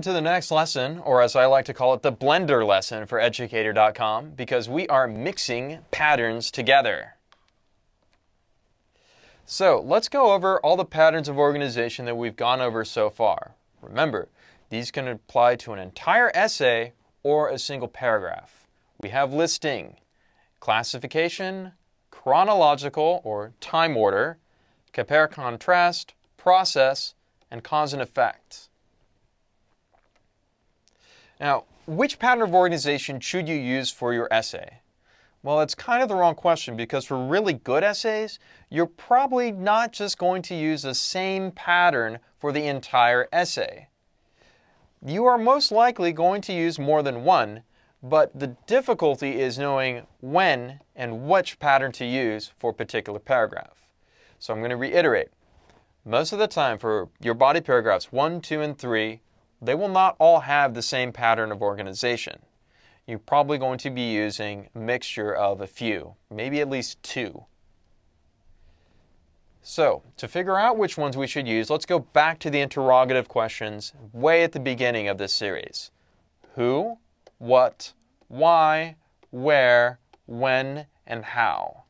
To the next lesson, or as I like to call it, the blender lesson for Educator.com, because we are mixing patterns together. So let's go over all the patterns of organization that we've gone over so far. Remember, these can apply to an entire essay or a single paragraph. We have listing, classification, chronological or time order, compare contrast, process, and cause and effect. Now, which pattern of organization should you use for your essay? Well, it's kind of the wrong question, because for really good essays, you're probably not just going to use the same pattern for the entire essay. You are most likely going to use more than one, but the difficulty is knowing when and which pattern to use for a particular paragraph. So I'm going to reiterate. Most of the time for your body paragraphs 1, 2, and 3, they will not all have the same pattern of organization. You're probably going to be using a mixture of a few, maybe at least 2. So, to figure out which ones we should use, let's go back to the interrogative questions way at the beginning of this series. Who, what, why, where, when, and how.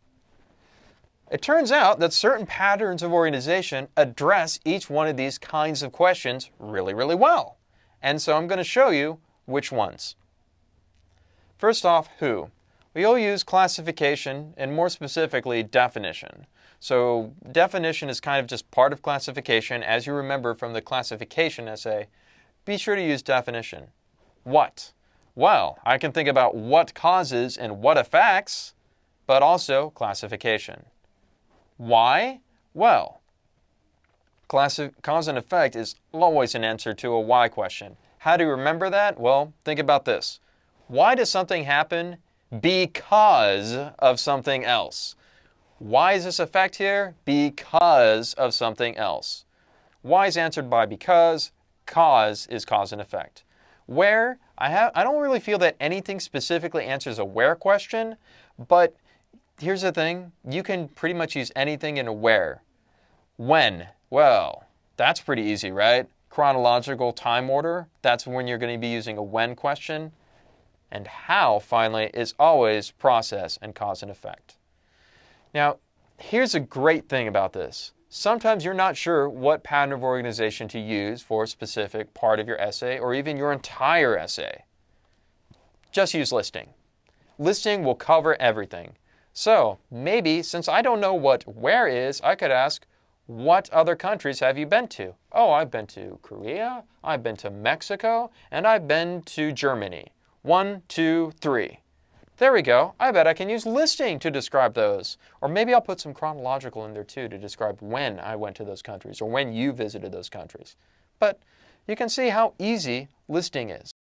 It turns out that certain patterns of organization address each one of these kinds of questions really, really well. And so I'm going to show you which ones. First off, who. We'll use classification and more specifically definition. So definition is kind of just part of classification. As you remember from the classification essay, be sure to use definition. What? Well, I can think about what causes and what affects, but also classification. Why? Well, cause and effect is always an answer to a why question. How do you remember that? Well, think about this. Why does something happen? Because of something else. Why is this effect here? Because of something else. Why is answered by because. Cause is cause and effect. Where? I don't really feel that anything specifically answers a where question, but here's the thing. You can pretty much use anything in a where. When? Well, that's pretty easy, right? Chronological time order, that's when you're going to be using a when question. And how, finally, is always process and cause and effect. Now, here's a great thing about this. Sometimes you're not sure what pattern of organization to use for a specific part of your essay or even your entire essay. Just use listing. Listing will cover everything. So maybe, since I don't know what where is, I could ask, what other countries have you been to? Oh, I've been to Korea, I've been to Mexico, and I've been to Germany. 1, 2, 3. There we go. I bet I can use listing to describe those. Or maybe I'll put some chronological in there too to describe when I went to those countries or when you visited those countries. But you can see how easy listing is.